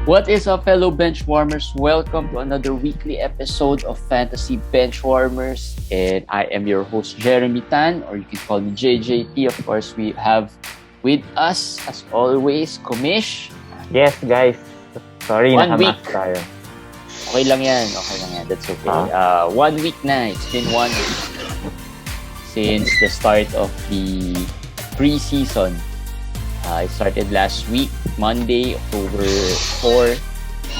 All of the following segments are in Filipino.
What is up, fellow benchwarmers? Welcome to another weekly episode of Fantasy Benchwarmers. And I am your host, Jeremy Tan, or you can call me JJT. Of course, we have with us, as always, Kumish. Yes, guys. Sorry, 1 nakamas week. tayo. Okay lang yan. That's okay. 1 week na. It's been 1 week since the start of the preseason. It started last week, Monday, October 4.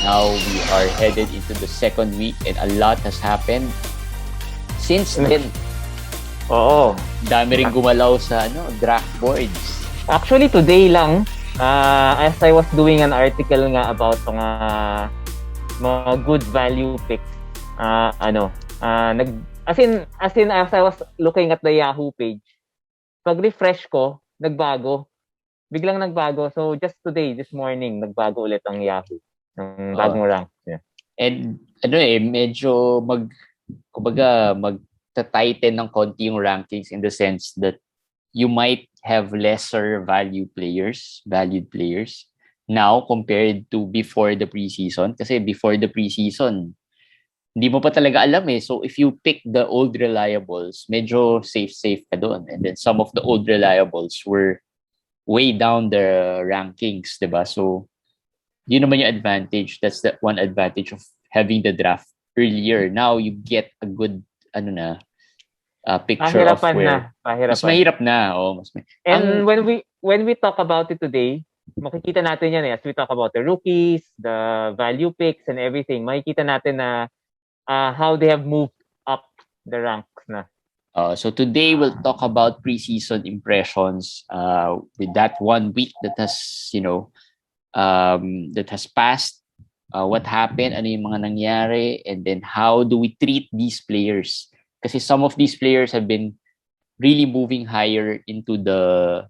Now we are headed into the second week and a lot has happened. Since then, dami rin gumalaw sa draft boards. Actually, today lang, as I was doing an article nga about mga good value picks, as I was looking at the Yahoo page, pag-refresh ko, biglang nagbago. So just today, this morning, nagbago ulit ang Yahoo. Ng bagong rank. Yeah. And medyo magta-tighten ng konti yung rankings in the sense that you might have lesser valued players now compared to before the preseason. Kasi before the preseason, hindi mo pa talaga alam eh. So if you pick the old reliables, medyo safe ka doon. And then some of the old reliables were way down the rankings, diba? So, yun naman yung advantage. That's the one advantage of having the draft earlier. Now, you get a good, picture of where... Mas mahirap na. And when we talk about it today, makikita natin yan as we talk about the rookies, the value picks, and everything. Makikita natin na how they have moved up the ranks na. So today we'll talk about preseason impressions with that 1 week that has passed. What happened, ano yung mga nangyari, and then how do we treat these players? Kasi some of these players have been really moving higher into the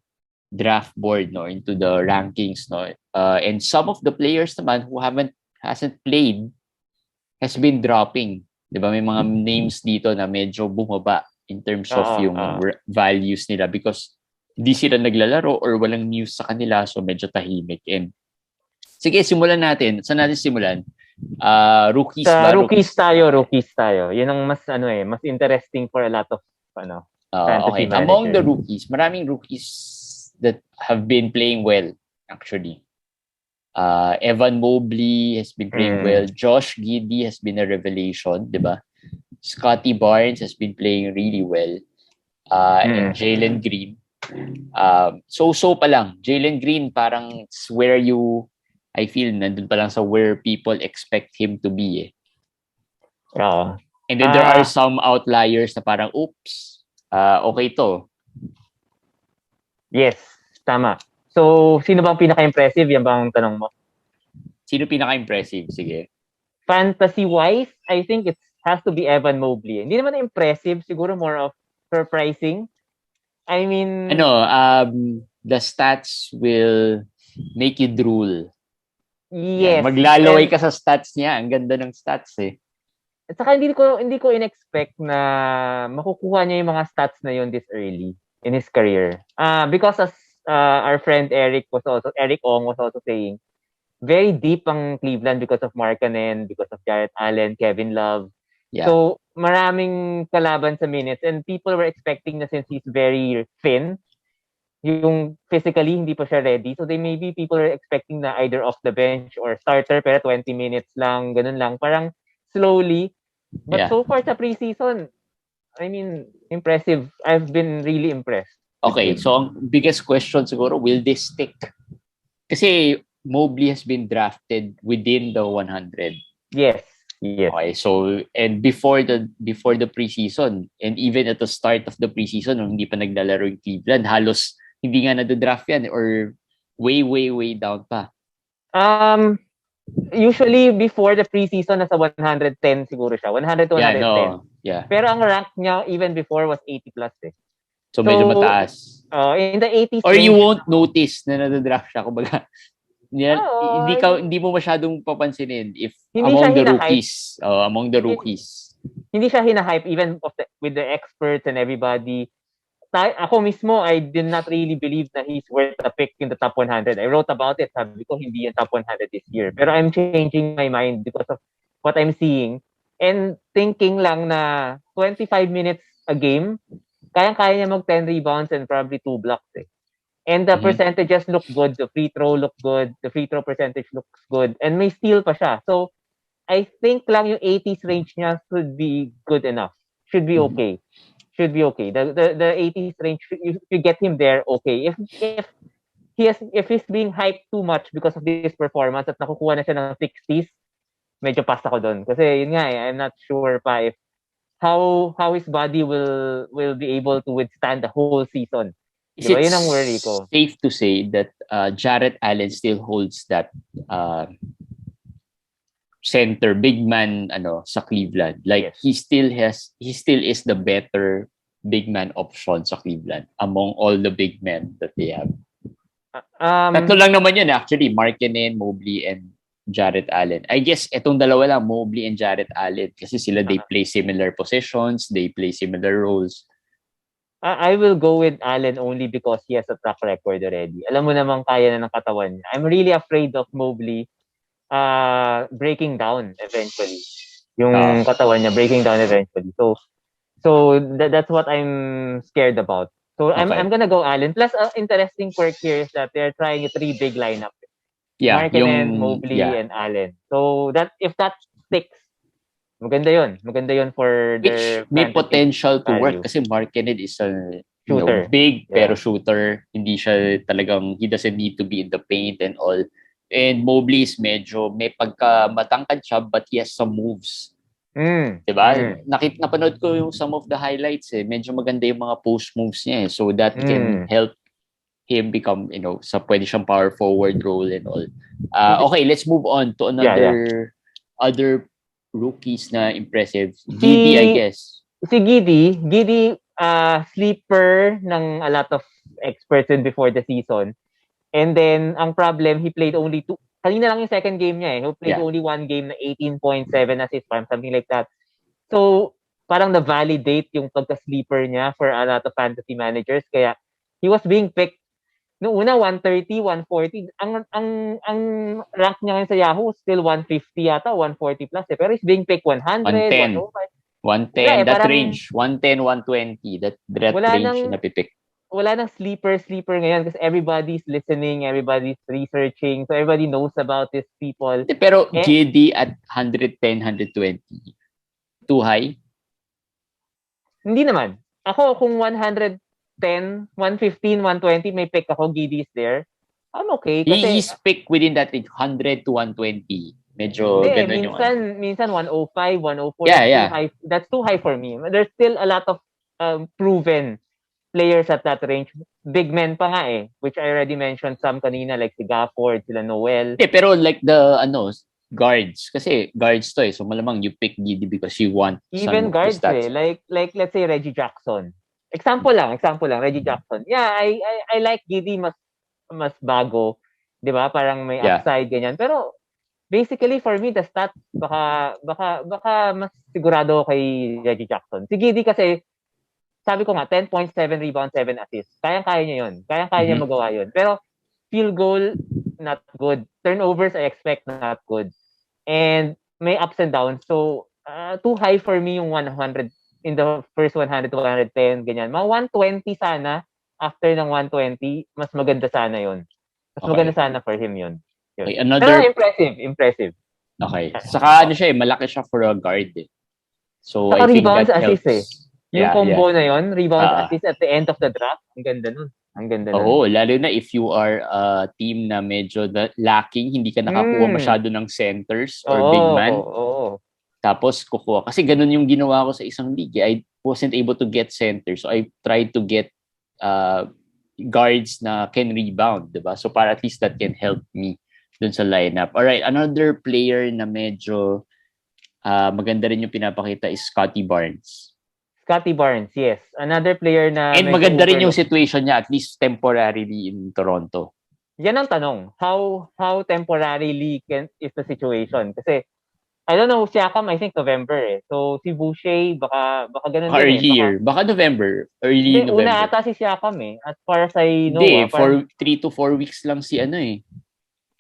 draft board, into the rankings, and some of the players naman who hasn't played has been dropping. Diba? May mga names dito na medyo bumaba in terms of yung values nila because hindi sila naglalaro or walang news sa kanila, so medyo tahimik. And sige, simulan natin. Saan natin simulan? Rookies ba? Rookies tayo. Yun ang mas mas interesting for a lot of fantasy managers. Among the rookies, maraming rookies that have been playing well actually. Evan Mobley has been playing well. Josh Giddey has been a revelation, diba? Scotty Barnes has been playing really well. And Jalen Green. So pa lang. Jalen Green parang it's where I feel nandun pa lang sa where people expect him to be. And then there are some outliers na parang, oops, okay to. Yes, tama. So, sino bang pinaka-impressive? Yan bang tanong mo? Sino pinaka-impressive? Sige. Fantasy-wise, I think it has to be Evan Mobley. Hindi naman impressive, siguro more of surprising. I mean... the stats will make you drool. Yes. Maglalaway ka sa stats niya. Ang ganda ng stats eh. At saka hindi ko in-expect na makukuha niya yung mga stats na yun this early in his career. Because as our friend Eric Ong was also saying, very deep ang Cleveland because of Markkanen, because of Jarrett Allen, Kevin Love. Yeah. So, maraming kalaban sa minutes and people were expecting na since he's very thin, yung physically hindi pa siya ready. So, maybe people are expecting na either off the bench or starter pero 20 minutes lang, ganun lang. Parang slowly. But so far sa preseason, I mean, impressive. I've been really impressed. Okay, so ang biggest question siguro, will they stick? Kasi Mobley has been drafted within the 100. Yes. Okay, so and before the preseason and even at the start of the preseason nung hindi pa naglalaro yung Cleveland, halos hindi nga na-draft yan or way down pa. Usually before the preseason nasa 110 siguro siya, 100 to 110. Yeah. Pero ang rank niya even before was 80 plus eh. So medyo mataas. In the 80s or you won't notice na na-draft siya kumbaga. Hindi mo masyadong papansinin if among the rookies. Hindi siya hina-hype even with the experts and everybody. ako mismo, I did not really believe na he's worth a pick in the top 100. I wrote about it. Sabi ko, hindi yung top 100 this year. Pero I'm changing my mind because of what I'm seeing. And thinking lang na 25 minutes a game, kayang-kaya niya mag 10 rebounds and probably 2 blocks eh. And the percentages look good. The free throw look good. The free throw percentage looks good. And may steal pa siya. So, I think lang yung 80s range niya should be good enough. Should be okay. Should be okay. The 80s range, if you get him there, okay. If he's being hyped too much because of this performance at nakukuha na siya ng 60s, medyo pass ako doon. Kasi yun nga I'm not sure pa if how his body will be able to withstand the whole season. Is it yun ang worry ko. Safe to say that Jarrett Allen still holds that center big man sa Cleveland? Like he still is the better big man option sa Cleveland among all the big men that they have. Tatlo lang naman yun actually, Markkanen, Mobley, and Jarrett Allen. I guess etong dalawa lang, Mobley and Jarrett Allen, kasi sila they play similar positions, they play similar roles. I will go with Allen only because he has a track record already. Alam mo namang kaya na ng katawan niya. I'm really afraid of Mobley breaking down eventually. Yung katawan niya breaking down eventually. So that's what I'm scared about. So I'm gonna go Allen. Plus, interesting quirk here is that they're trying a 3 big lineup. Yeah, Markkanen, Mobley, and Allen. So that if that sticks, maganda yun for their may potential to work kasi Markkanen is a shooter. Big pero shooter. Hindi siya talagang, he doesn't need to be in the paint and all. And Mobley is medyo may pagka matangkad siya but he has some moves. Diba? Napanood ko yung some of the highlights medyo maganda yung mga post moves niya so that can help him become, sa pwede siyang power forward role and all. Okay, let's move on to other rookies na impressive. Giddy, I guess. Si Giddy, sleeper ng a lot of experts in before the season. And then, ang problem, he played only 2. Kanina lang yung second game niya He played only 1 game na 18.7 assists, something like that. So, parang na-validate yung pagka-sleeper niya for a lot of fantasy managers. Kaya, he was being picked noong una 130, 140. Ang rank niya ngayon sa Yahoo still 150 yata, 140 plus Pero he's being picked 100, 110. 110, that parang, range. 110, 120. That range na pipick. Wala nang sleeper ngayon kasi everybody's listening, everybody's researching, so everybody knows about these people. Pero Giddy at 110, 120. Too high? Hindi naman. Ako kung 110, 115, 120 may pick ako, Giddy's there. I'm okay kasi he's picked within that range, 100 to 120. Medyo ganun yung minsan 105, 104. Yeah. That's too high for me. There's still a lot of proven players at that range. Big men pa nga which I already mentioned some kanina like si Gafford, sila Noel. Pero like the guards kasi guards to so malamang you pick Giddy because you want even guards like let's say Reggie Jackson. Example lang Reggie Jackson. Yeah, I like Giddy mas bago, 'di ba? Parang may upside ganyan. Pero basically for me the stats baka mas sigurado kay Reggie Jackson. Si Giddy kasi sabi ko nga 10.7 rebounds, 7 assists. Kaya niya 'yon. Kaya niya magawa 'yon. Pero field goal not good. Turnovers I expect not good. And may ups and downs. So too high for me yung 100 in the first 100 to 110 ganyan. Mga 120 sana after ng 120, mas maganda sana 'yon. Mas maganda sana for him 'yon. Okay, pero impressive. Okay. Saka siya malaki siya for a guard So saka I think rebounds, that helps. Yung combo na yon, rebounds assist at the end of the draft, ang ganda nun. Lalo na if you are a team na medyo lacking, hindi ka nakakuha masyado ng centers or big man. Tapos kukuha. Kasi ganun yung ginawa ko sa isang league. I wasn't able to get centers. So I tried to get guards na can rebound, diba? So para at least that can help me dun sa lineup. Alright, another player na medyo maganda rin yung pinapakita is Scottie Barnes. Scottie Barnes, yes. Another player na... And maganda rin yung situation niya, at least temporarily in Toronto. Yan ang tanong. How temporarily is the situation? Kasi I don't know, Siakam, I think November eh. So, si Boucher, baka ganun Baka din eh. earlier. Baka November. Early Hindi, una November. ata si Siakam eh. As far as I know, Hindi, parang 3 to 4 weeks lang si ano eh.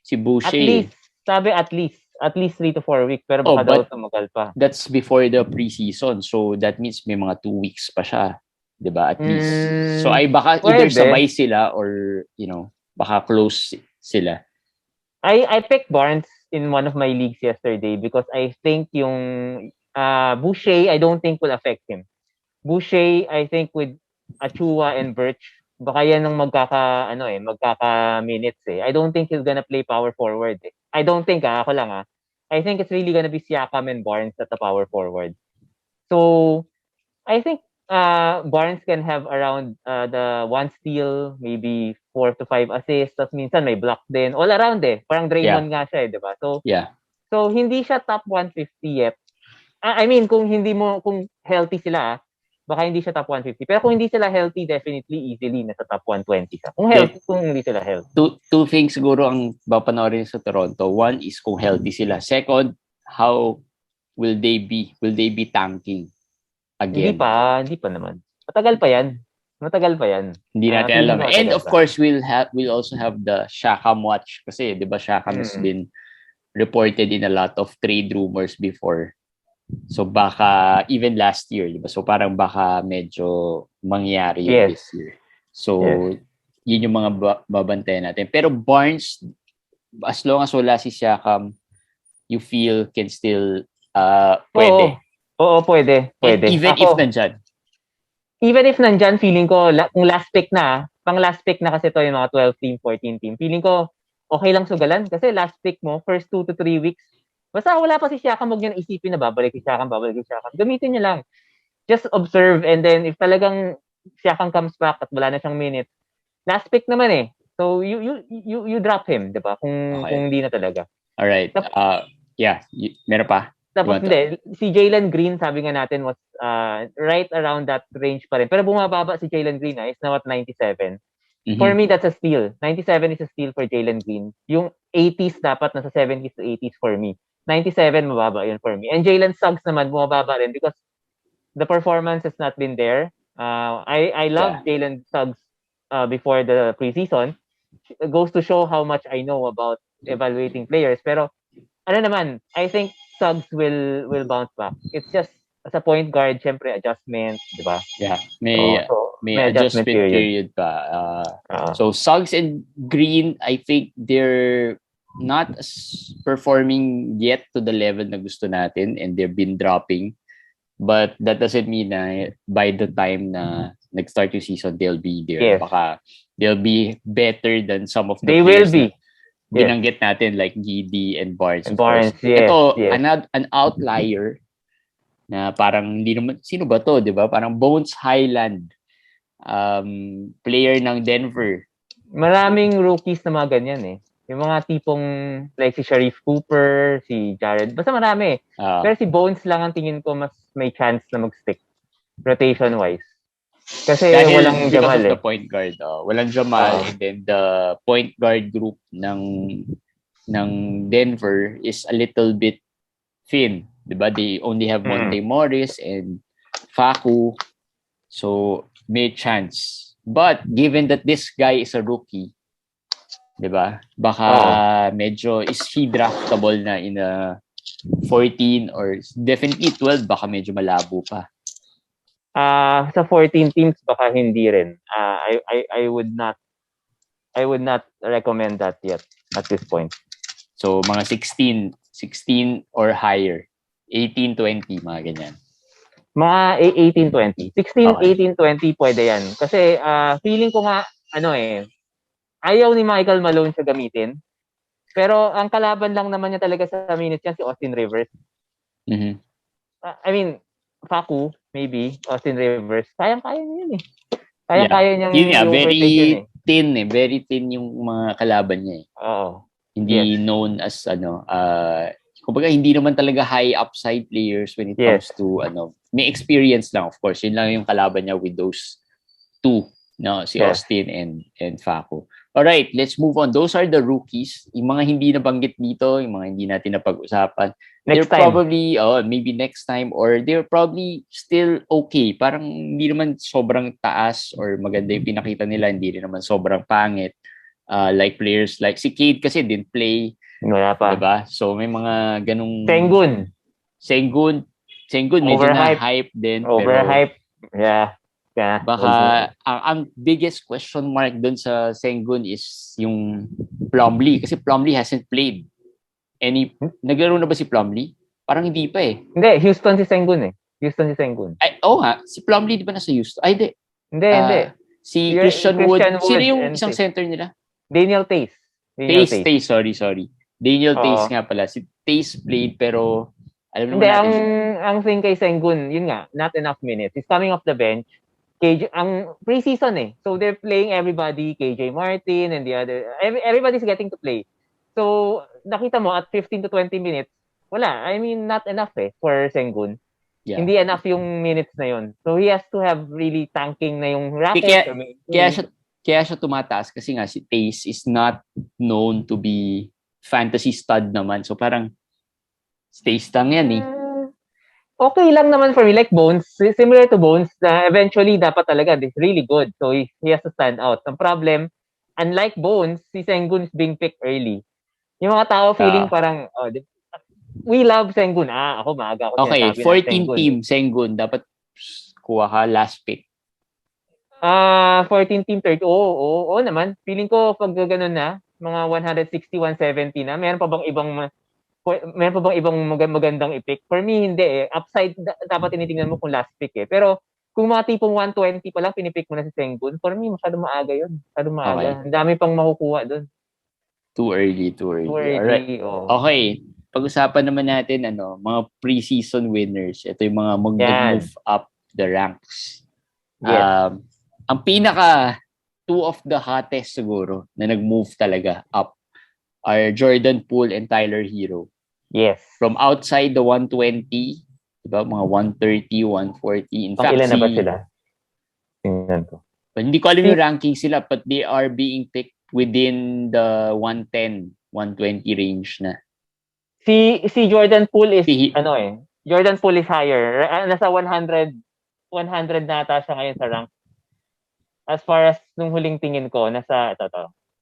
Si at Boucher. least, sabi at least 3 to 4 weeks, pero Oh, baka daw but tumagal pa. that's before the preseason. So that means may mga 2 weeks pa siya. 'Di ba? At least. So ay baka either Pwede. sabay sila or, baka close sila. I picked Barnes in one of my leagues yesterday because I think yung Boucher, I don't think will affect him. Boucher, I think with Achua and Birch, baka yan ang magkaka minutes eh. I don't think he's gonna play power forward eh. I don't think ako lang I think it's really gonna be Siakam and Barnes at the power forward. So, I think Barnes can have around the 1 steal, maybe 4 to 5 assists, tapos minsan may block din. All around eh. Parang Draymond nga siya eh, di ba? So, Yeah. so hindi siya top 150 yet. I mean, kung healthy sila, baka hindi siya top 150. Pero kung hindi sila healthy, definitely, easily, nasa top 120 siya. Kung hindi sila healthy. Two things siguro ang papanoorin sa Toronto. One is kung healthy sila. Second, how will they be? Will they be tanking again? Hindi pa naman. Matagal pa yan. Hindi natin alam. And of course, we'll also have the Shakam watch kasi 'di ba Shakam has been reported in a lot of trade rumors before. So baka even last year, 'di ba? So parang baka medyo mangyari yun this year. So yun yung mga babantayan natin. Pero Barnes, as long as wala si Siakam, you feel can still pwede. Oo, pwede. Even if nandyan, feeling ko, kung last pick na, pang last pick na kasi to yung mga 12 team, 14 team, feeling ko, okay lang sugalan. Kasi last pick mo, first 2 to 3 weeks, basta wala pa si Siakam, huwag nyo na isipin na babalik si Siakam. Gamitin nyo lang. Just observe, and then if talagang Siakam comes back at wala na siyang minutes, last pick naman eh. So, you drop him, di ba? Kung hindi na talaga. Alright. Meron pa? Tapos hindi, si Jalen Green, sabi nga natin, was right around that range pa rin. Pero bumababa si Jalen Green, is now at 97. Mm-hmm. For me, that's a steal. 97 is a steal for Jalen Green. Yung 80s dapat nasa 70s to 80s for me. 97, mababa yun for me. And Jalen Suggs naman, bumababa rin because the performance has not been there. I love Jalen Suggs before the preseason. It goes to show how much I know about evaluating players. Pero, I think Suggs will bounce back. It's just, as a point guard, syempre, adjustment, di ba? Yeah, may adjustment period pa. So, Suggs and Green, I think they're not performing yet to the level na gusto natin and they've been dropping. But that doesn't mean na by the time na nag-start yung season, they'll be there. Yes. Baka they'll be better than some of the they players will be. Binanggit natin like Giddy and Barnes. Yes. Ito, an outlier na parang hindi naman, sino ba to, di ba? Parang Bones Highland, player ng Denver. Maraming rookies na mga ganyan eh. Yung mga tipong like si Sharif Cooper, si Jared, basta marami. Pero si Bones lang ang tingin ko mas may chance na mag-stick rotation-wise. Kasi dahil walang because Jamal of the point guard. Walang Jamal and then the point guard group ng Denver is a little bit thin. Diba? They only have Monte Morris and Facu. So, may chance. But given that this guy is a rookie, diba? Baka medyo, is he draftable na in a 14 or definitely 12, baka medyo malabo pa. Sa 14 teams baka hindi rin. I would not recommend that yet at this point. So mga 16 or higher. 18, 20, mga ganyan. Mga 18, 20. 16, 18, 20 pwede yan. Kasi feeling ko nga ayaw ni Michael Malone siya gamitin. Pero ang kalaban lang naman niya talaga sa minutes niya si Austin Rivers. Mm-hmm. I mean, Facu, maybe, Austin Rivers, kayang-kaya niya yun eh. Kaya niyang very thin eh. Very thin yung mga kalaban niya eh. Oo. Hindi known as kumbaga hindi naman talaga high upside players when it comes to may experience lang of course. Yun lang yung kalaban niya with those two, no, si Austin and Facu. Alright, let's move on. Those are the rookies. Yung mga hindi nabanggit dito, yung mga hindi natin napag-usapan. They're Next time. probably, maybe next time, or they're probably still okay. Parang hindi naman sobrang taas or maganda yung pinakita nila. Hindi rin naman sobrang pangit. Like players like si Cade kasi didn't play. Wala pa. Diba? So may mga ganung... Sengun, medyo na-hype din. Overhype. Pero, baka ang biggest question mark dun sa Sengun is yung Plumlee. Kasi Plumlee hasn't played naglaro na ba si Plumlee? Parang hindi pa eh. Hindi, Houston si Sengun. Ay, nga. Si Plumlee di ba nasa Houston? Ay, Hindi. Si Christian Wood. Sino yung isang center nila? Daniel Tace. Tace, sorry. Daniel Tace nga pala. Si Tace played pero alam naman natin. Ang thing kay Sengun, yun nga, not enough minutes. He's coming off the bench. Ang preseason so they're playing everybody, KJ Martin and the other, everybody's getting to play. So, nakita mo at 15 to 20 minutes, wala. I mean, not enough for Sengun. Yeah. Hindi enough yung minutes na yun. So, he has to have really tanking na yung racket. Kaya siya tumataas kasi nga si Tace is not known to be fantasy stud naman. So, parang Tace lang yan eh. Okay lang naman for me. Like Bones, similar to Bones, eventually dapat talaga, it's really good. So, he has to stand out. Ang problem, unlike Bones, si Sengun is being picked early. Yung mga tao feeling parang, we love Sengun. Ako maaga ako sinasabi 14 team Sengun. Dapat kuha ka last pick. 14 team third. Oo naman. Feeling ko pag gano'n na, mga 160, 170 na, meron pa bang ibang magandang i-pick? For me, hindi eh. Upside, dapat tinitingnan mo kung last pick eh. Pero, kung mga tipong 120 pa lang, pinipick mo na si Sengun, for me, masyado maaga yun. Masyado maaga. Okay. Ang dami pang makukuha doon. Too early. Alright. Okay. Pag-usapan naman natin, mga preseason winners. Ito yung mga mag-move up the ranks. Yes. Ang pinaka, two of the hottest siguro, na nag-move talaga up, are Jordan Poole and Tyler Hero. Yes. From outside the 120, diba? Mga 130, 140. In fact, ilan na ba sila? Tingnan ko. Hindi ko alam yung ranking sila, but they are being picked within the 110, 120 range na. Si Jordan Poole is, Jordan Poole is higher. Nasa 100 nata siya ngayon sa rank. As far as nung huling tingin ko, nasa,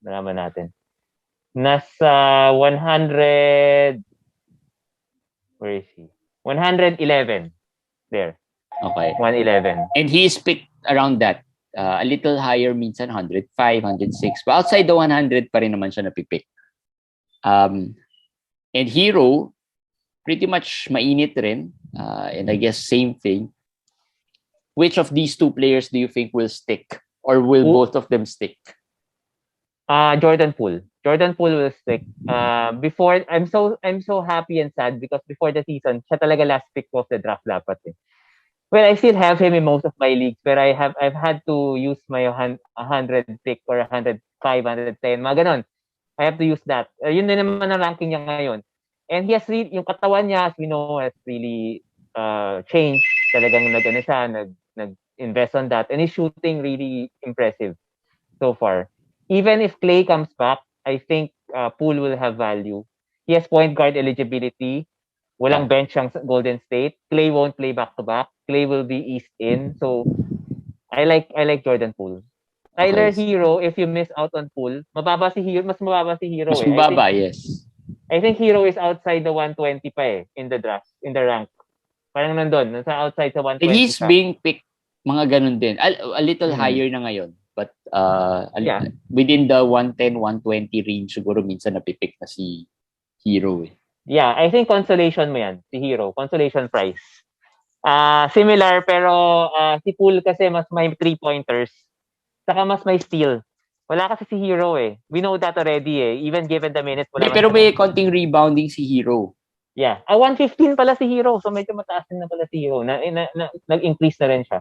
nalaman natin. Nasa 100, where is he? 111. There. Okay. 111. And he is picked around that. A little higher, minsan 105, 106. But outside the 100 pa rin naman siya napipick. And Hero, pretty much mainit rin. And I guess same thing. Which of these two players do you think will stick? Or will both of them stick? Jordan Poole. Jordan Poole will stick. Before, I'm so happy and sad because before the season, siya talaga last pick of the draft dapat eh. Well, I still have him in most of my leagues, but I've had to use my 100 pick or 105, 110, mga ganon. I have to use that. Yun din naman ang ranking niya ngayon. And he has yung katawan niya, as we know, has really changed. Talagang nag-invest on that. And he's shooting really impressive so far. Even if Clay comes back, I think Poole will have value. He has point guard eligibility. Walang bench ang Golden State. Clay won't play back-to-back. Clay will be eased in. So, I like Jordan Poole. Tyler Hero, if you miss out on Poole, mas mababa si Hero. Mas mababa, yes. I think Hero is outside the 120 pa in the draft, in the rank. Parang nandun, nasa outside sa 120 and he's being picked mga ganun din. A little higher na ngayon. But within the 110, 120 range, siguro minsan napipick na si Hero eh. Yeah, I think consolation mo yan, si Hero. Consolation prize. Similar, pero si Poole kasi mas may 3-pointers. Saka mas may steal. Wala kasi si Hero eh. We know that already eh. Even given the minutes. Pero may konting rebounding si Hero. Yeah. 115 pala si Hero. So medyo mataas din na pala si Hero. Nag-increase na rin siya.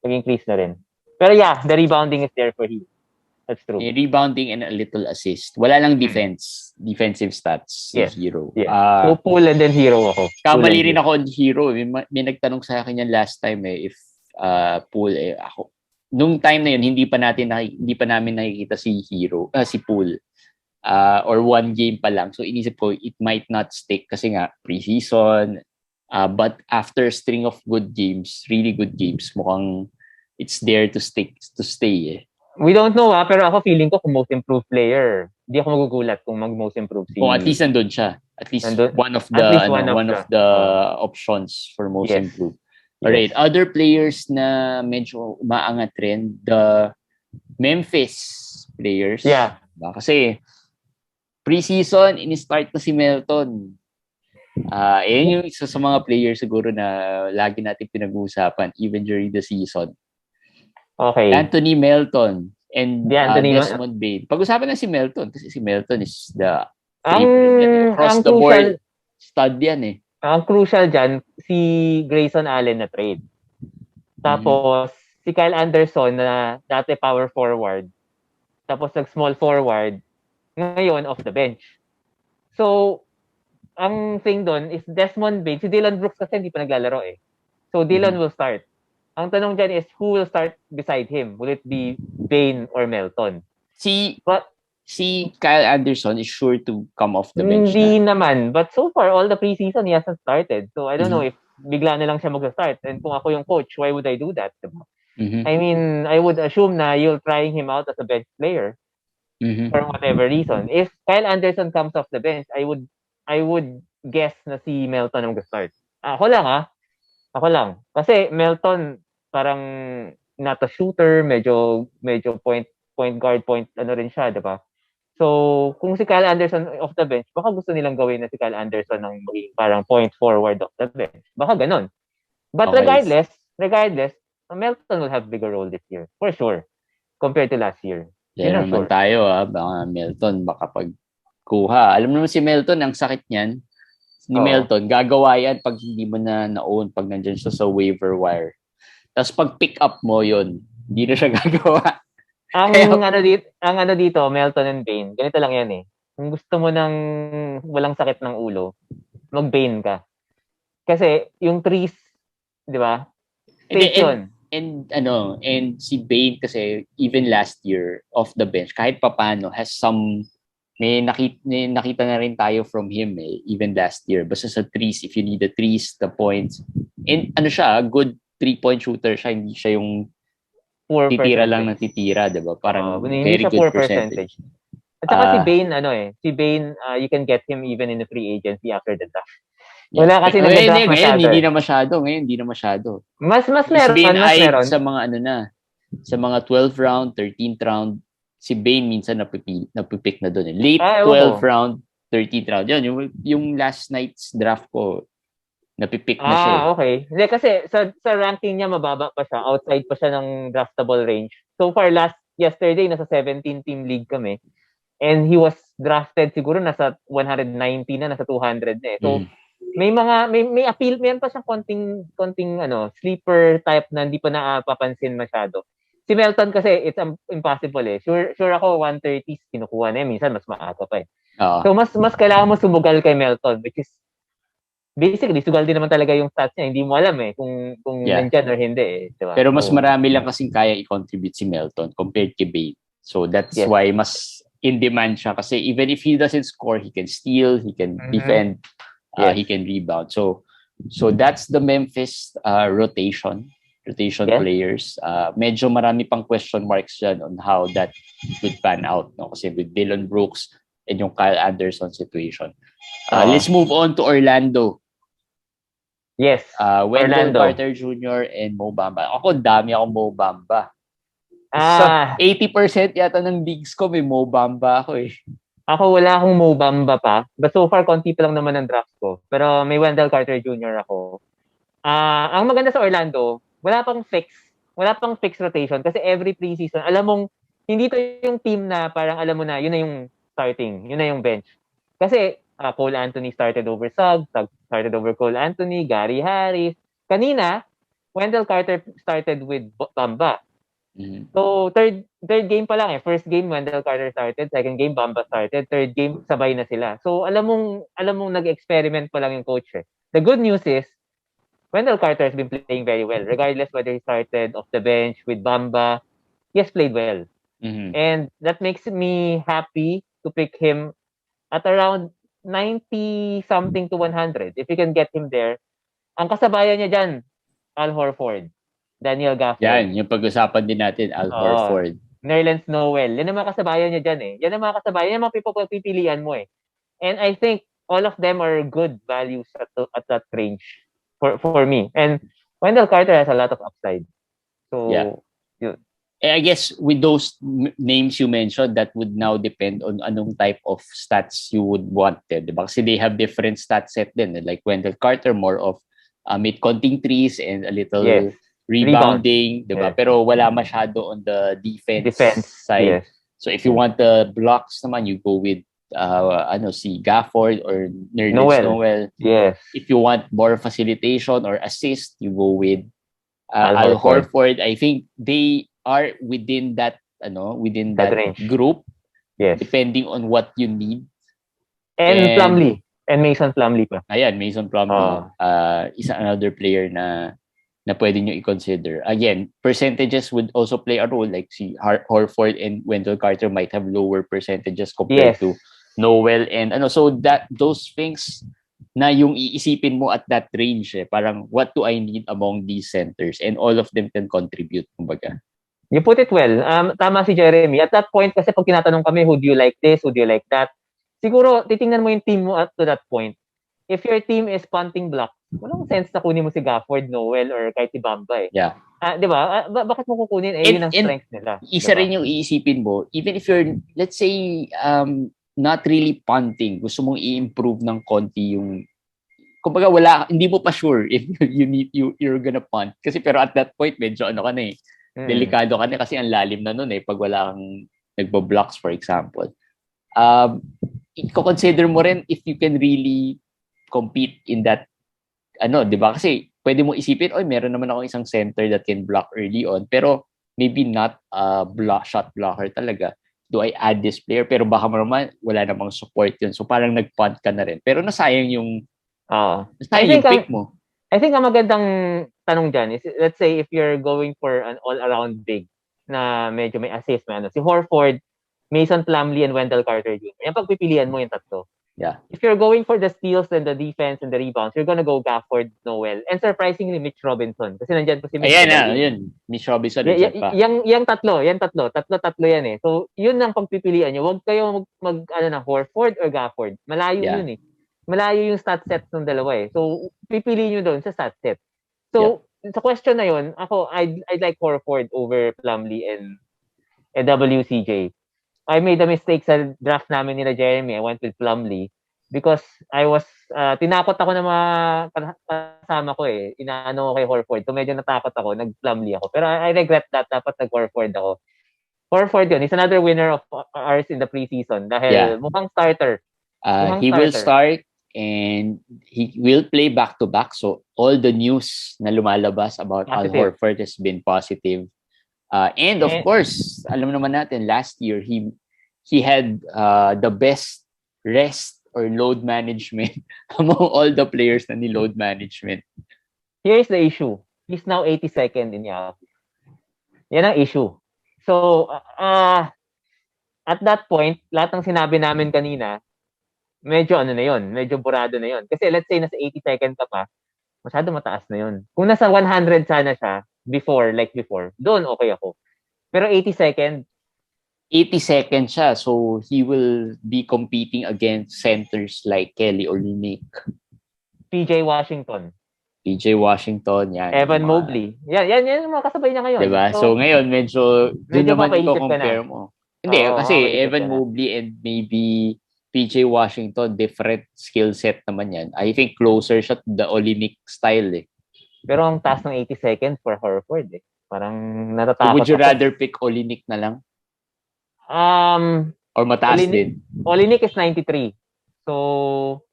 Nag-increase na rin. Pero yeah, the rebounding is there for him. That's true. Rebounding and a little assist. Wala lang defensive stats si Hero. Yeah. So Poole and then Hero ako. Kamali rin ako on Hero. May nagtanong sa akin yan last time eh, if Poole ako. nung time na yun, hindi pa namin nakikita si si Poole. Or one game pa lang. So inisip ko, it might not stick kasi nga preseason. But after a string of good games, really good games, mukhang it's there to stay eh. We don't know pero ako feeling ko kung most improved player. Hindi ako magugulat kung mag-most improved si... Kung at least nandun siya. At least one of the options for most improved. Alright, other players na medyo maangat rin, the Memphis players. Yeah. Kasi preseason, in-start na si Melton. Yan yung isa sa mga players siguro na lagi natin pinag-uusapan even during the season. Okay. Anthony Melton and Desmond Bane. Pag-usapan na si Melton kasi si Melton is the across the board stud yan eh. Ang crucial dyan, si Grayson Allen na trade. Tapos, si Kyle Anderson na dati power forward. Tapos, nag-small forward. Ngayon, off the bench. So, ang thing doon is Desmond Bane. Si Dylan Brooks kasi hindi pa naglalaro eh. So, Dylan will start. Ang tanong dyan is, who will start beside him? Will it be Bane or Melton? Si Kyle Anderson is sure to come off the bench Hindi naman. But so far, all the preseason, he hasn't started. So, I don't know if bigla na lang siya mag-start. And kung ako yung coach, why would I do that? Diba? I mean, I would assume na you're trying him out as a bench player for whatever reason. If Kyle Anderson comes off the bench, I would guess na si Melton ang mag-start. Ako lang. Kasi Melton, parang not a shooter, medyo point guard, rin siya, diba? So, kung si Kyle Anderson off the bench, baka gusto nilang gawin na si Kyle Anderson ng parang point forward off the bench. Baka ganun. But regardless, Melton will have bigger role this year. For sure. Compared to last year. Yan naman tayo baka Melton, baka pagkuha. Alam naman si Melton, ang sakit niyan. Ni Melton, gagawa yan pag hindi mo na na-own, pag nandyan siya sa waiver wire. Tapos pag pick up mo yun, hindi na siya gagawa. Ang ano dito, Melton and Bane, ganito lang yan eh. Kung gusto mo ng walang sakit ng ulo, mag-Bane ka. Kasi yung trees, di ba? And si Bane kasi even last year off the bench, kahit papano has some may nakita na rin tayo from him even last year. Basta sa threes, if you need the threes, the points, and siya, good 3-point shooter siya, hindi siya yung titira lang ng titira, diba? Parang very good percentage. At saka si Bane, you can get him even in the free agency after the draft. Wala kasi nag-draft masyado. Ngayon, hindi na masyado. Mas meron. Sa mga sa mga 12th round, 13th round, si Bane minsan napipick na doon. Late 12th round, 13th round. Yun, yung last night's draft ko, napipick na siya. Okay. Hindi, kasi sa ranking niya, mababa pa siya. Outside pa siya ng draftable range. So far, yesterday, nasa 17-team league kami. And he was drafted siguro nasa 190 na, nasa 200 na eh. So, may appeal, meron pa siyang konting sleeper type na hindi pa napapansin masyado. Si Melton kasi, it's impossible eh. Sure ako, 130 kinukuha na eh. Minsan, mas maaga pa eh. So, mas kailangan mo sumugal kay Melton, which is, basically, sugal din naman talaga yung stats niya. Hindi mo alam eh, kung nandyan or hindi eh. Diba? Pero mas marami lang kasing kaya i-contribute si Melton compared kay Bane. So, that's why mas in demand siya. Kasi even if he doesn't score, he can steal, he can defend, he can rebound. So that's the Memphis rotation players. Medyo marami pang question marks dyan on how that would pan out. No? Kasi with Dylan Brooks and yung Kyle Anderson situation. Let's move on to Orlando. Yes. Wendell Carter Jr. and Mo Bamba. Ako, dami akong Mo Bamba. So, 80% yata ng leagues ko may Mo Bamba ako eh. Ako wala akong Mo Bamba pa. But so far, konti pa lang naman ang drafts ko. Pero may Wendell Carter Jr. ako. Ang maganda sa Orlando, wala pang fixed rotation kasi every preseason, alam mong, hindi to yung team na parang alam mo na, yun na yung starting, yun na yung bench. Kasi Cole Anthony started over Suggs started over Cole Anthony, Gary Harris. Kanina, Wendell Carter started with Bamba. So, third game pa lang eh. First game, Wendell Carter started. Second game, Bamba started. Third game, sabay na sila. So, alam mong nag-experiment pa lang yung coach eh. The good news is, Wendell Carter has been playing very well, regardless whether he started off the bench with Bamba. He has played well. Mhm. And that makes me happy to pick him at around 90 something to 100. If you can get him there. Ang kasabayan niya dyan, Al Horford, Daniel Gafford. Yan, yung pag-usapan din natin, Al Oo. Horford. Nerlens Noel. Yan ang mga kasabayan niya dyan eh. Yan ang mga kasabayan. Yan ang mga pipilian mo eh. And I think all of them are good values at that range for me. And Wendell Carter has a lot of upside. Yeah. So, yun. I guess with those names you mentioned, that would now depend on anong type of stats you would want there. Diba? Kasi they have different stat set din. Like Wendell Carter, more of mid-counting trees and a little Yes. rebounding. Diba? Yes. Pero wala masyado on the defense side. Yes. So if you want the blocks naman, you go with si Gafford or Nerlens Noel. Yes. If you want more facilitation or assist, you go with Al Horford. I think they are within that range. group. Yes. Depending on what you need. And Plumlee. And Mason Plumlee pa. Ayan, Mason Plumlee. Isa another player na pwede nyo i-consider. Again, percentages would also play a role. Like si Horford and Wendell Carter might have lower percentages compared to Noel and so that those things na yung iisipin mo at that range parang what do I need among these centers, and all of them can contribute, kumbaga. You put it well. Tama si Jeremy. At that point, kasi pag tinatanong kami, who do you like this, who do you like that, siguro titingnan mo yung team mo up to that point. If your team is punting block, walang sense na kunin mo si Gafford, Noel, or kahit si Bamba eh. Yeah. Di ba? Bakit mo kukunin? Yun ang strength nila. Isa rin yung iisipin mo, even if you're, let's say, not really punting, gusto mong i-improve ng konti yung, kumbaga hindi mo pa sure if you're gonna punt. Kasi pero at that point, medyo ka na eh. Delikado ka na kasi ang lalim na nun eh pag wala kang nagbo-blocks, for example. I-consider mo rin if you can really compete in that, di ba? Kasi pwede mo isipin, meron naman ako isang center that can block early on, pero maybe not shot blocker talaga. Do I add this player? Pero baka naman wala namang support yun. So parang nag-punt ka na rin. Pero nasayang yung pick mo. I think ang magandang tanong dyan is, let's say if you're going for an all-around big na medyo may assist, si Horford, Mason Plumlee, and Wendell Carter Jr. Yan pagpipilian mo yung tatlo. Yeah. If you're going for the steals and the defense and the rebounds, you're gonna go Gafford, Noel, and surprisingly Mitch Robinson. Kasi nandyan po si Mitch. Ayan. Mitch Robinson. Yung tatlo yan eh. So, yun ang pagpipilian nyo. Huwag kayo Horford or Gafford. Malayo yun eh. Malayo yung stat set ng dalawa eh. So, pipili nyo doon sa stat set. So, sa question na yun, ako, I'd like Horford over Plumlee and WCJ. I made a mistake sa draft namin nila Jeremy. I went with Plumlee because I was, tinakot ako ng mga kasama ko eh. Inaano ko kay Horford. So, medyo natakot ako. Nag-Plumlee ako. Pero I regret that. Dapat nag-Horford ako. Horford yun. He's another winner of ours in the preseason dahil mukhang starter. Will start and he will play back-to-back. So, all the news na lumalabas about Al Horford has been positive. And of course, alam naman natin, last year, he had the best rest or load management among all the players na ni-load management. Here's the issue. He's now 82nd in Yahoo. Yan ang issue. So, at that point, lahat ng sinabi namin kanina, medyo medyo burado na yun. Kasi let's say nasa 82nd ka pa, masyado mataas na yun. Kung nasa 100 sana siya, before, doon okay ako. Pero 82nd siya, so he will be competing against centers like Kelly Olynyk, PJ Washington, yan. Evan Mobley. Yan yung mga kasabay niya ngayon. Diba? So ngayon, medyo doon naman i-compare mo. Hindi, kasi Evan Mobley and maybe PJ Washington, different skill set naman yan. I think closer siya to the Olynyk style eh. Pero ang taas ng 82nd for Horford eh. Parang natatakot. So would you rather pick Olynyk na lang? Or mataas din? Olynyk is 93. So,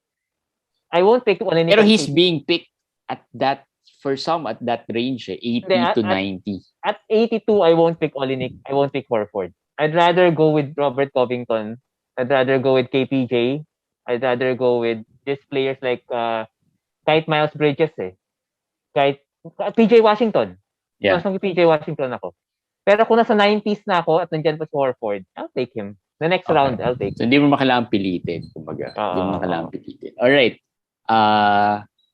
I won't pick Olynyk. Pero he's being picked at that, for some, at that range, 80 to 90. At 82, I won't pick Olynyk. I won't pick Horford. I'd rather go with Robert Covington. I'd rather go with KPJ. I'd rather go with these players like kahit Miles Bridges eh. Kahit PJ Washington. Yeah. Mas PJ Washington ako. Pero kung nasa 90s na ako at nandyan pa si Horford, I'll take him. The next round, I'll take So, him. hindi mo makailangan pilitin. Kumbaga, hindi mo makailangan pilitin. Alright.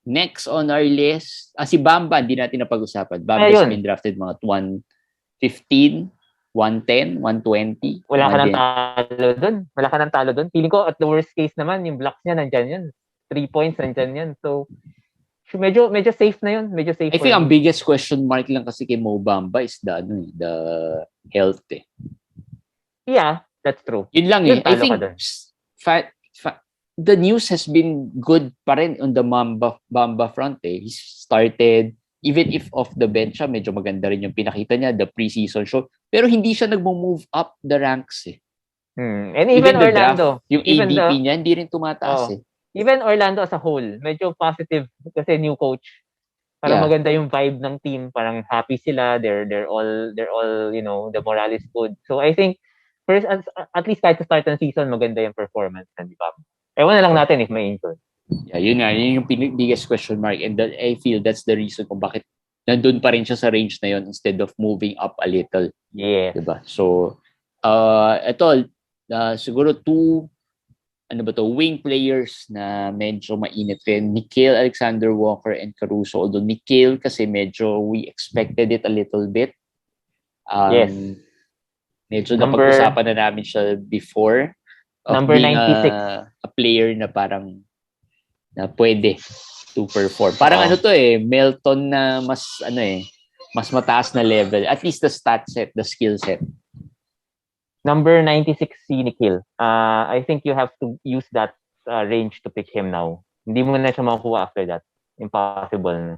Next on our list, si Bamba, hindi natin napag-usapan. Bamba's been drafted mga 115, 110, 120. Wala ka ng talo dun. Feeling ko, at the worst case naman, yung blocks niya, nandyan yan. 3 points, nandyan yan. So, medyo safe na yun. Medyo safe. I think ang biggest question mark lang kasi kay Mo Bamba is the health eh. Yeah, that's true. Yun lang eh. I think the news has been good pa rin on the Bamba front eh. He started, even if off the bench siya, medyo maganda rin yung pinakita niya, the preseason show. Pero hindi siya nag-move up the ranks eh. And even Orlando. Draft, yung ADP niya, hindi rin tumataas eh. Even Orlando as a whole, medyo positive kasi new coach. Parang maganda yung vibe ng team, parang happy sila, they're all the morale is good. So I think first at least kahit sa start ng season maganda yung performance ng di ba? Ewan na lang natin if may injury. Yeah, yun yung biggest question mark, and I feel that's the reason kung bakit nandun pa rin siya sa range na yun instead of moving up a little. Yeah. Diba? So ito siguro two wing players na medyo mainit rin. Nickeil Alexander-Walker and Caruso. Although Nickeil kasi medyo we expected it a little bit. Yes. Medyo napag-usapan na namin siya before. Number 96. A player na parang na pwede to perform. Parang Melton na mas mataas na level. At least the stat set, the skill set. Number 96 si Nickeil. I think you have to use that range to pick him now. Hindi mo na siya makukuha after that. Impossible na.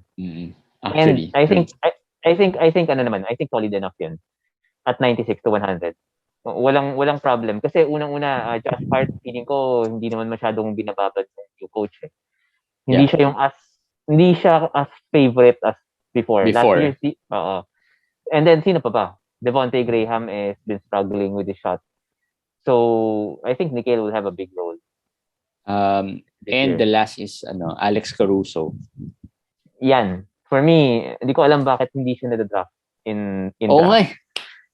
Actually. And I think solid enough yun. At 96 to 100. Walang problem. Kasi unang-una, Josh Hart, feeling ko, hindi naman masyadong binababad yung coach. Eh. Hindi siya as favorite as before. Last year, and then, sino pa ba? Devontae Graham has been struggling with his shot. So, I think Nickeil will have a big role. And the last is Alex Caruso. Yan. For me, hindi ko alam bakit hindi siya na-draft in draft.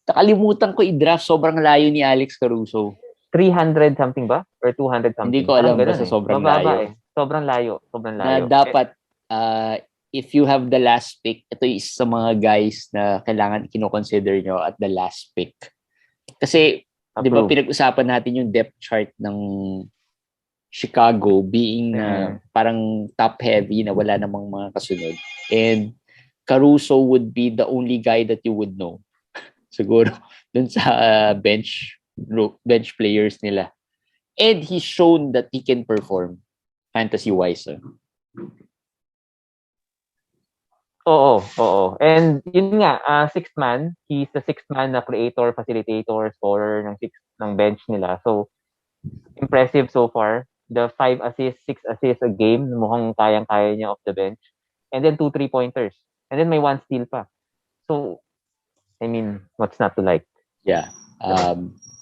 Nakalimutan ko i-draft. Sobrang layo ni Alex Caruso. 300 something ba? Or 200 something? Hindi ko alam basta sobrang layo. Sobrang layo. Na dapat, if you have the last pick, ito is sa mga guys na kailangan kino-consider nyo at the last pick. Kasi, di ba, pinag-usapan natin yung depth chart ng Chicago being parang top-heavy na wala namang mga kasunod. And Caruso would be the only guy that you would know. Siguro, dun sa bench players nila. And he's shown that he can perform fantasy-wise. Oo. And yun nga, sixth man, he's the sixth man na creator, facilitator, scorer ng bench nila. So, impressive so far. The 5 assists, 6 assists a game, mukhang kayang-kaya niya off the bench. And then 2 3-pointers. And then may 1 steal pa. So, I mean, what's not to like? Yeah.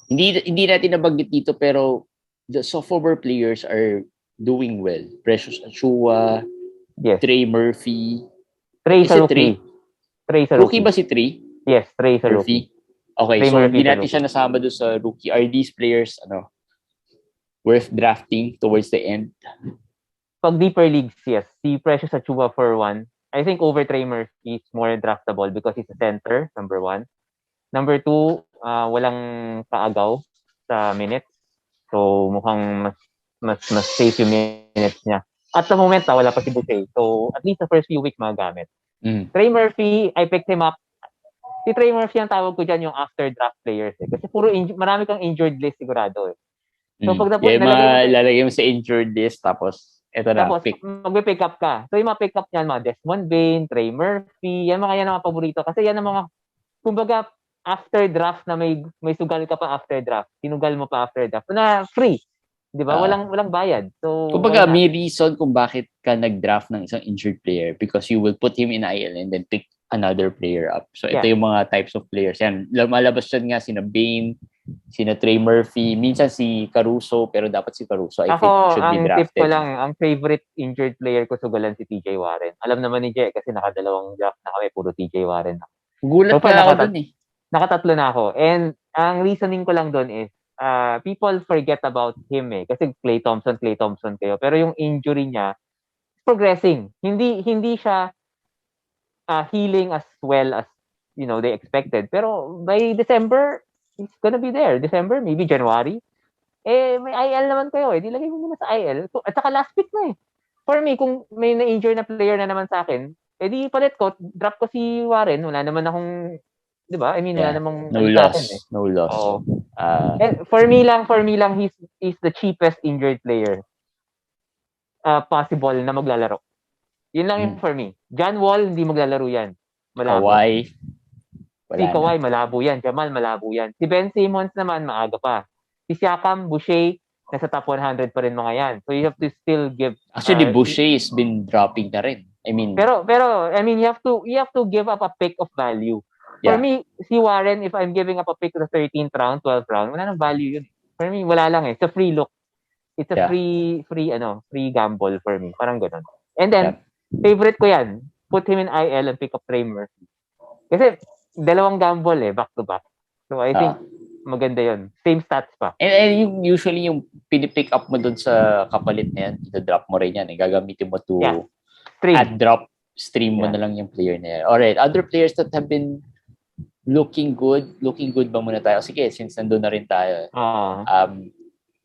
Hindi natin nabanggit dito pero the sophomore players are doing well. Precious Achua, Trey Murphy. Trey sa rookie. Rookie ba si Trey? Yes, Trey sa rookie. Okay, Trey so hindi natin siya nasama doon sa rookie. Are these players worth drafting towards the end? Pag deeper leagues, yes. Si Precious Achua for 1. I think over Trey Murphy is more draftable because he's a center, number 1. Number 2, walang kaagaw sa minutes. So, mukhang mas safe yung minutes niya. At the moment, wala pa si Boucher. So, at least the first few weeks magagamit. Trey Murphy, I picked him up. Si Trey Murphy ang tawag ko dyan yung after draft players. Kasi marami kang injured list sigurado. So, pag lalagay mo sa injured list, tapos pick. Magpipick up ka. So, yung mga pick up niyan, mga Desmond Bain, Trey Murphy, yan mga paborito. Kasi yan ang mga, kumbaga, after draft na may sugal ka pa after draft. Sinugal mo pa after draft. Na free. Di ba? Walang bayad. So, kumbaga, may reason kung bakit ka nag-draft ng isang injured player because you will put him in IL and then pick another player up. So, ito yung mga types of players. Yan, malabas dyan nga sina Bain, sina Trey Murphy, minsan si Caruso, pero dapat si Caruso, I Ako, think, should be ang tip ko drafted. lang, ang favorite injured player ko sugalan si TJ Warren. Alam naman ni Jay kasi nakadalawang draft na kami, puro TJ Warren. Gulat So far, nga ako dun eh. nakatatlo na ako. And ang reasoning ko lang doon is, people forget about him eh. Kasi Klay Thompson kayo. Pero yung injury niya, progressing. Hindi siya healing as well as, they expected. Pero by December, he's gonna be there. December, maybe January. May IL naman kayo eh. Di lagay mo muna sa IL. So, at saka last pick na eh. For me, kung may na-injure na player na naman sa akin, di palit ko, drop ko si Warren. Wala naman akong, di ba? I mean, wala namang No sa loss. akin eh. No loss. Oo. And for me lang, he's the cheapest injured player possible na maglalaro. Yun lang yung for me. John Wall, hindi maglalaro yan. Malabo. Kawhi, Si Kawhi, malabo yan. Jamal, malabo yan. Si Ben Simmons naman, maaga pa. Si Siakam, Boucher, nasa top 100 pa rin mga yan. So you have to still give... Actually, Boucher has been dropping na rin. I mean... Pero, you have to give up a pick of value. For me, si Warren, if I'm giving up a pick to the 13th round, 12th round, wala nang value yun. For me, wala lang eh. It's a free look. It's a free gamble for me. Parang ganun. And then, favorite ko yan. Put him in IL and pick up Trey Murphy. Kasi, dalawang gamble eh, back to back. So, I think, maganda yun. Same stats pa. And usually, yung pinipick up mo dun sa kapalit na yan, ita-drop mo rin yan. Gagamitin mo to add drop, stream mo na lang yung player na yan. Alright, other players that have been looking good ba muna tayo? Sige, since nandun na rin tayo.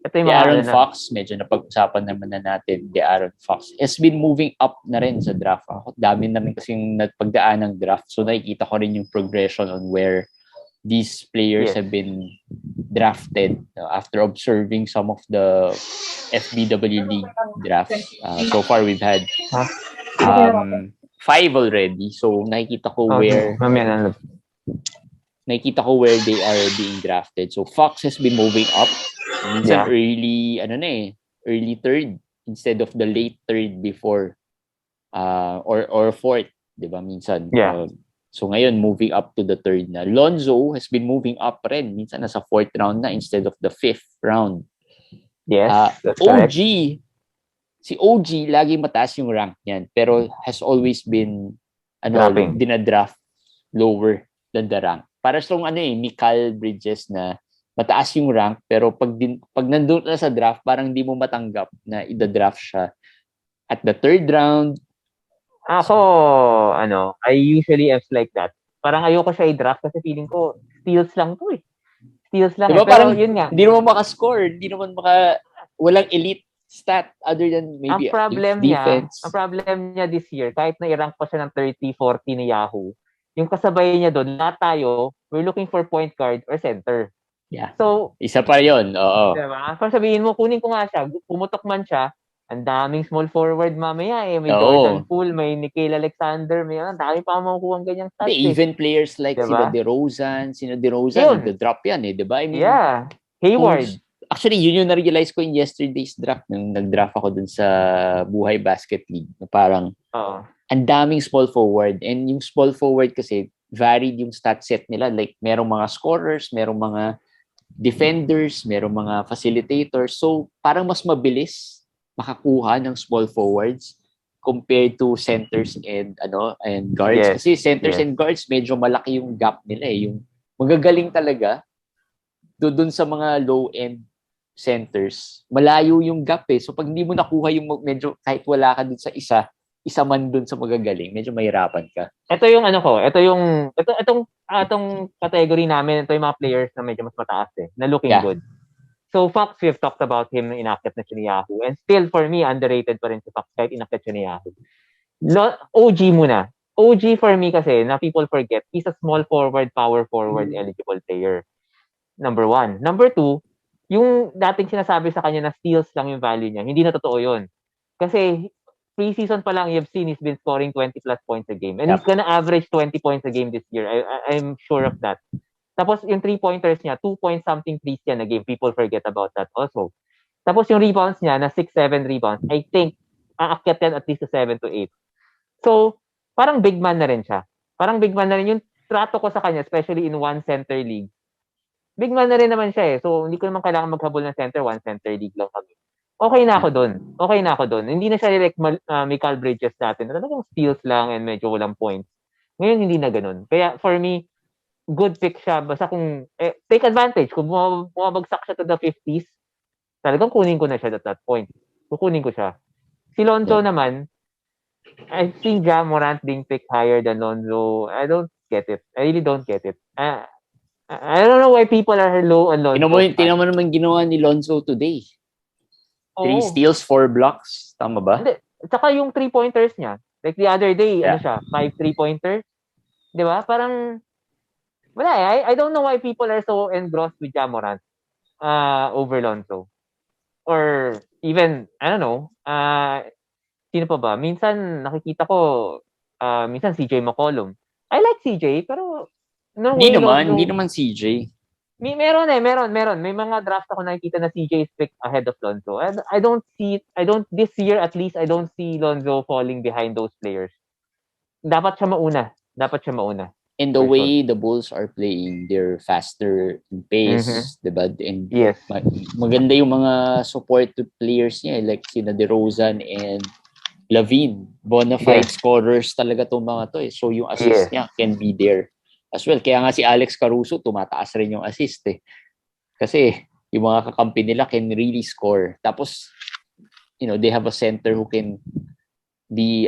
Aaron Fox, medyo napag-usapan naman na natin. Aaron Fox has been moving up na rin sa draft. Ako, dami namin kasing nagpagdaan ng draft. So nakikita ko rin yung progression on where these players have been drafted after observing some of the FBW League drafts. So far, we've had 5 already. So nakikita ko where they are being drafted. So Fox has been moving up. Minsan early third instead of the late third before or fourth, 'di ba minsan. So ngayon moving up to the third na. Lonzo has been moving up rin. Minsan nasa fourth round na instead of the fifth round. Yes, that's OG si OG lagi mataas yung rank niyan pero has always been dinadraft lower than the rank. Para sa Mikal Bridges na mataas yung rank pero pag nandun na sa draft parang di mo matanggap na ida-draft siya at the third round. Ako, I usually am like that. Parang ayoko siya i-draft kasi feeling ko steals lang to eh. Steals lang. Diba, Pero parang yun nga. Hindi naman makascore, hindi naman walang elite stat other than maybe defense. Ang problem niya this year, kahit na i-rank pa siya ng 30, 40 ni Yahoo, yung kasabay niya doon, lahat tayo, we're looking for point guard or center. Yeah. So, isa pa yun. Oo. Diba? Kung sabihin mo, kunin ko nga siya, pumutok man siya, ang daming small forward mamaya eh. May Jordan Poole, may Nickeil Alexander, may dami pa makukuha ang ganyang stats. Even players like sina DeRozan, nag-drop yan eh. Diba? I mean, Hayward. Actually, yun yung na-realize ko in yesterday's draft. Nung nag-draft ako dun sa Buhay Basket League. Parang, ang daming small forward. And yung small forward kasi, varied yung stat set nila. Like, merong mga scorers, merong mga defenders, merong mga facilitators. So, parang mas mabilis makakuha ng small forwards compared to centers and guards. Kasi centers and guards, medyo malaki yung gap nila eh. Yung magagaling talaga doon sa mga low-end centers, malayo yung gap eh. So, pag hindi mo nakuha yung medyo, kahit wala ka dun sa isa man dun sa magagaling, medyo mahirapan ka. Ito yung itong category namin, ito yung mga players na medyo mas mataas eh, na looking good. So, Fox, we've talked about him na inakit na siya ni Yahoo. And still, for me, underrated pa rin si Fox kahit inakit siya ni Yahoo. OG muna. OG for me kasi, na people forget, he's a small forward, power forward eligible player. Number 1. Number 2, yung dating sinasabi sa kanya na steals lang yung value niya, hindi na totoo yun. Kasi, preseason pa lang, you've seen he's been scoring 20 plus points a game. And he's gonna average 20 points a game this year. I'm sure of that. Tapos yung 3-pointers niya, 2-point-something threes yan a game. People forget about that also. Tapos yung rebounds niya, na 6-7 rebounds, I think, aakyat yan at least to 7 to 8. So, parang big man na rin siya. Parang big man na rin. Yung trato ko sa kanya, especially in one center league, big man na rin naman siya eh. So, hindi ko naman kailangan maghabol ng center, one center league lang kami. Okay na ako doon. Hindi na siya like Mikal Bridges natin. Talagang steals lang and medyo walang points. Ngayon, hindi na ganun. Kaya, for me, good pick siya. Basta kung, take advantage. Kung bumabagsak siya to the 50s, talagang kunin ko na siya at that point. Kukunin ko siya. Si Lonzo naman, I think Ja Morant being picked higher than Lonzo. I don't get it. I really don't get it. I don't know why people are low on Lonzo. Tinan mo naman ginawa ni Lonzo today. 3 steals, 4 blocks. Tama ba? Hindi. Tsaka yung 3-pointers niya. Like the other day, ano siya, 5 3-pointers. Di ba? Parang, wala eh. I don't know why people are so engrossed with Ja Morant over Lonzo. Or even, I don't know, sino pa ba? Minsan, nakikita ko, minsan CJ McCollum. I like CJ, pero no Hindi way naman, Lonzo. hindi naman CJ. Meron. May mga draft ako nakikita na CJ is picked ahead of Lonzo. This year at least, I don't see Lonzo falling behind those players. Dapat siya mauna. And the way the Bulls are playing, they're faster in pace, diba? And yes. Maganda yung mga support to players niya, like sina DeRozan and Lavine. Bonafide scorers talaga tong mga to eh. So yung assist niya can be there as well. Kaya nga si Alex Caruso, tumataas rin yung assist eh. Kasi yung mga kakampi nila can really score. Tapos, they have a center who can be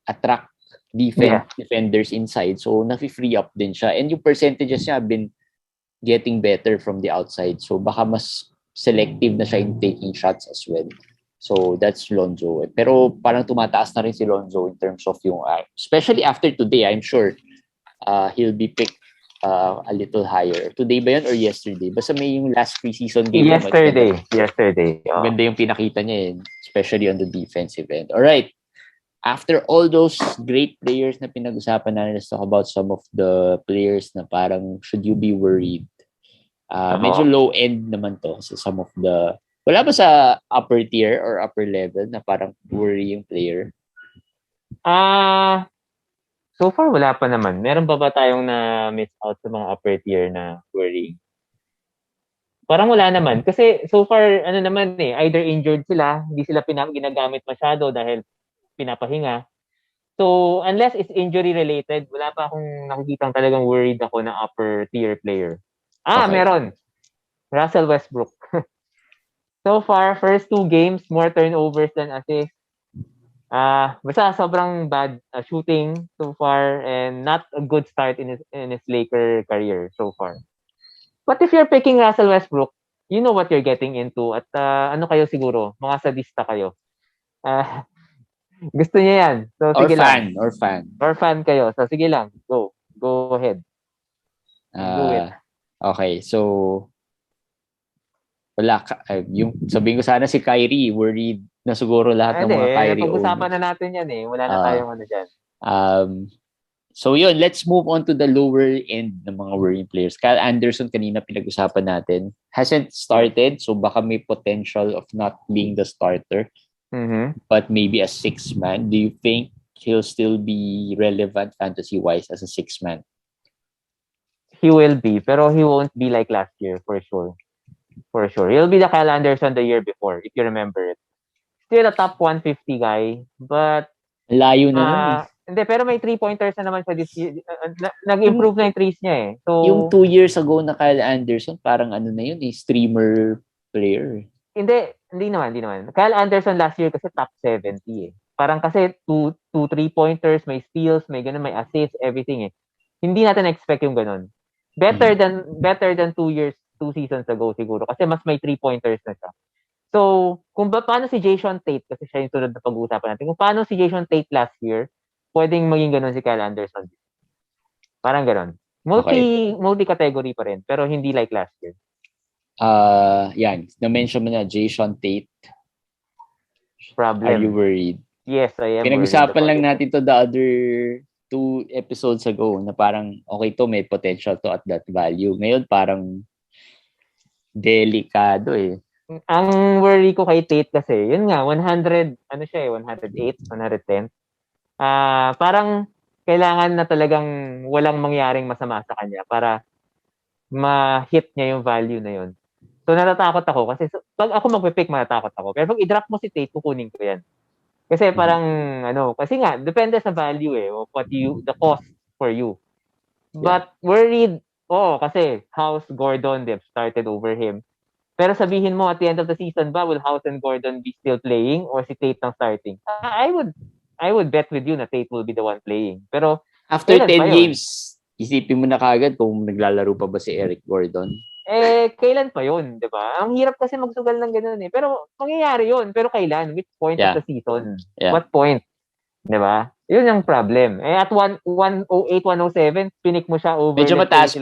attract defenders inside. So, nafi-free up din siya. And yung percentages niya have been getting better from the outside. So, baka mas selective na siya in taking shots as well. So, that's Lonzo. Pero parang tumataas na rin si Lonzo in terms of yung, especially after today, I'm sure he'll be picked a little higher. Today ba yun or yesterday? Basta may yung last preseason game. Yesterday. Maganda yung pinakita niya especially on the defensive end. Alright. After all those great players na pinag-usapan natin, let's talk about some of the players na parang should you be worried. Medyo low end naman to. So some of the... Wala ba sa upper tier or upper level na parang worry yung player? So far, wala pa naman. Meron ba tayong na-miss out sa mga upper tier na worry? Parang wala naman. Kasi so far, either injured sila, hindi sila ginagamit masyado dahil pinapahinga. So, unless it's injury-related, wala pa akong nakikitang talagang worried ako na upper tier player. Meron. Russell Westbrook. So far, first 2 games, more turnovers than assists. Basta sobrang bad shooting so far and not a good start in his Laker career so far. But if you're picking Russell Westbrook, you know what you're getting into at ano kayo siguro, mga sadista kayo. Gusto niya yan. So sige lang. Or fan kayo. So sige lang. Go ahead. Do it. Okay, so wala yung sabihin ko sana si Kyrie, worried na siguro lahat ng mga Kyrie pag-usapan na natin yan eh. Wala na tayong ano dyan. So yun, let's move on to the lower end ng mga worrying players. Kyle Anderson, kanina pinag-usapan natin, hasn't started, so baka may potential of not being the starter. But maybe a 6-man. Do you think he'll still be relevant fantasy-wise as a 6-man? He will be, pero he won't be like last year, for sure. For sure. He'll be the Kyle Anderson the year before, if you remember it. Still a top 150 guy, but layo naman Hindi, pero may 3-pointers na naman siya this year. Nag-improve na yung threes niya eh. So, yung 2 years ago na Kyle Anderson, parang ano na yun streamer player. Hindi naman. Kyle Anderson last year kasi top 70 eh. Parang kasi 2 3-pointers, may steals, may ganun, may assists, everything eh. Hindi natin expect yung ganun. Better than 2 seasons ago siguro kasi mas may 3-pointers na siya. So, kung paano si Jason Tate, kasi siya yung sunod na pag-uusapan natin, kung paano si Jason Tate last year, pwedeng maging ganun si Kyle Anderson. Parang ganun. Multi-category pa rin, pero hindi like last year. Yan. Na-mention mo na, Jason Tate. Problem. Are you worried? Yes, I am. Pinag-usapan lang natin to the other 2 episodes ago na parang, okay to, may potential to at that value. Ngayon, parang delikado eh. Ang worry ko kay Tate kasi, yun nga, 100, 108, 110. Parang kailangan na talagang walang mangyaring masama sa kanya para ma-hit niya yung value na yun. So, natatakot ako kasi pag ako magpipick, matatakot ako. Pero pag i-drop mo si Tate, kukunin ko yan. Kasi parang, kasi nga, depende sa value of the cost for you. But worried, kasi House, Gordon, they've started over him. Pero sabihin mo, at the end of the season ba, will House and Gordon be still playing or si Tate nang starting? I would bet with you na Tate will be the one playing. Pero, after 10 games, isipin mo na kagad kung naglalaro pa ba si Eric Gordon. Kailan pa yun, di ba? Ang hirap kasi magsugal ng ganun Pero, mangyayari yun. Pero kailan? Which point of the season? What point? Di ba? Yun yung problem. At 108, 107, pinik mo siya over... Medyo mataas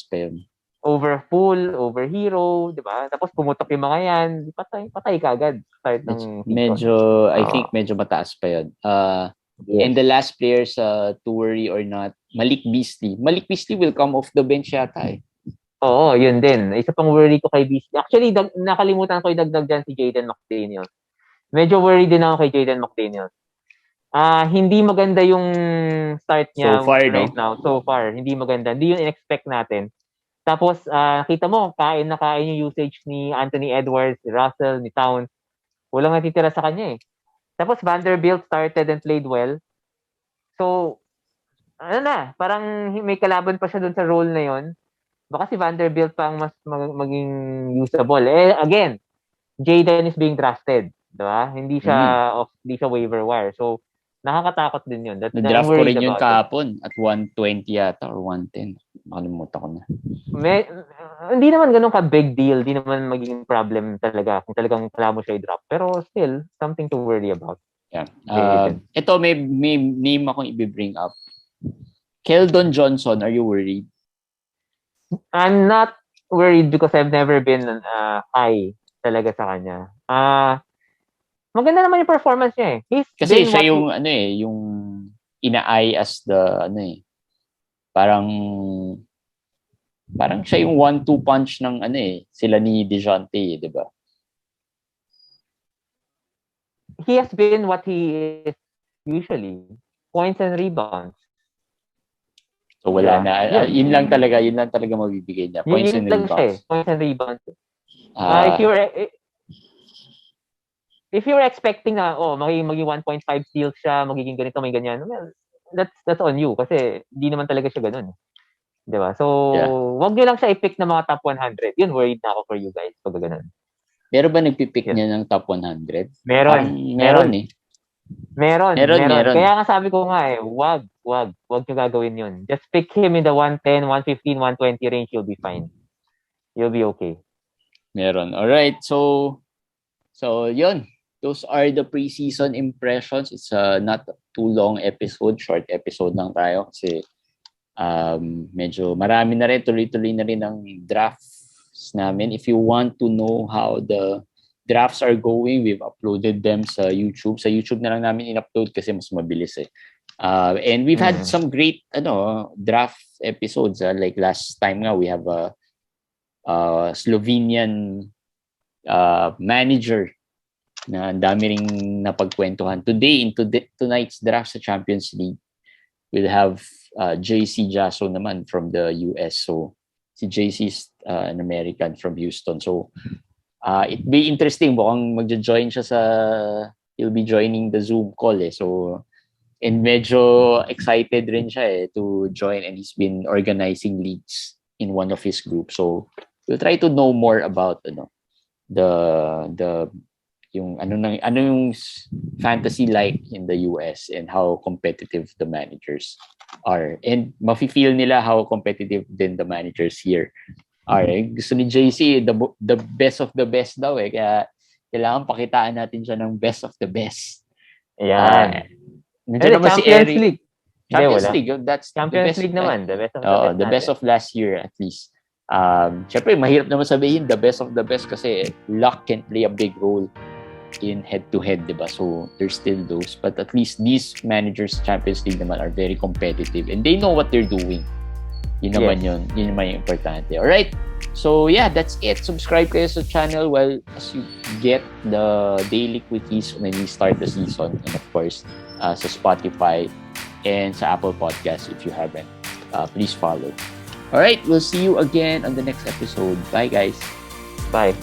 pa yun. Over full, over hero, di ba? Tapos pumutok yung mga yan. Patay kagad. Start ng season. I think medyo mataas pa yun. And the last players to worry or not, Malik Beasley. Malik Beasley will come off the bench yata Oo, yun din. Isa pang worry ko kay Beasley. Actually, nakalimutan ko idagdag dyan si Jaden McDaniels. Medyo worried din ako kay Jaden McDaniels. Hindi maganda yung start niya now. So far, hindi maganda. Hindi yun in-expect natin. Tapos, kita mo, kain yung usage ni Anthony Edwards, ni Russell, ni Towns. Walang natitira sa kanya Tapos, Vanderbilt started and played well. So, parang may kalaban pa siya dun sa role na yon. Baka si Vanderbilt pa ang mas maging usable. Again, Jaden is being drafted. Diba? Hindi siya waiver wire. So, nakakatakot din yun. Na-draft ko rin yun kahapon at 120 yata or 110. Nakalimutan ko na. Hindi naman ganun ka-big deal. Hindi naman magiging problem talaga kung talagang kailangan mo siya i-drop. Pero still, something to worry about. Yeah. Ito, may name akong i-bring up. Keldon Johnson, are you worried? I'm not worried because I've never been high talaga sa kanya. Maganda naman yung performance niya Kasi siya yung yung ina-eye as the parang siya yung 1-2 punch ng sila ni DeJounte, di ba? He has been what he is usually. Points and rebounds. So wala na. Yun lang talaga mabibigay niya. Points and rebounds. Points and rebounds. If you were expecting na magiging 1.5 steals siya, magiging ganito, may ganyan, well, that's on you kasi hindi naman talaga siya ganoon. 'Di ba? So, wag niyo lang siya i-pick na mga top 100. Yun, worried na ako for you guys pag ganoon. Meron ba nagpi-pick niya ng top 100? Meron. Meron. Kaya nga sabi ko nga wag niyo gagawin yun. Just pick him in the 110, 115, 120 range, you'll be fine. You'll be okay. Meron. All right. So yun. Those are the preseason impressions. It's not too long episode, short episode lang tayo kasi medyo marami na rin, tuloy-tuloy na rin ang drafts namin. If you want to know how the drafts are going, we've uploaded them sa YouTube. Sa YouTube na lang namin in-upload kasi mas mabilis and we've had some great draft episodes. Like last time nga, we have a Slovenian manager na ang dami ring napagkwentuhan. Today, tonight's draft sa Champions League, we'll have JC Jasso naman from the US. So, si JC is an American from Houston. So, it'd be interesting. Mukhang magjo-join siya he'll be joining the Zoom call So, and medyo excited rin siya to join, and he's been organizing leagues in one of his groups. So, we'll try to know more about yung fantasy like in the US and how competitive the managers are. And mafe-feel nila how competitive din the managers here are. Gusto ni JC, the best of the best daw Kaya kailangan pakitaan natin siya ng best of the best. Ayan. Champions League. Champions League. That's Champions League naman. The best of the best. The best of last year at least. Syempre, mahirap naman sabihin the best of the best kasi luck can play a big role in head-to-head, diba? So, there's still those. But at least these managers Champions League naman are very competitive and they know what they're doing. Yun naman yun. Yun naman yung importante. Alright. So, yeah, that's it. Subscribe kayo sa channel as you get the daily quickies when we start the season. And of course, sa Spotify and sa Apple Podcasts if you haven't. Please follow. All right, we'll see you again on the next episode. Bye, guys. Bye.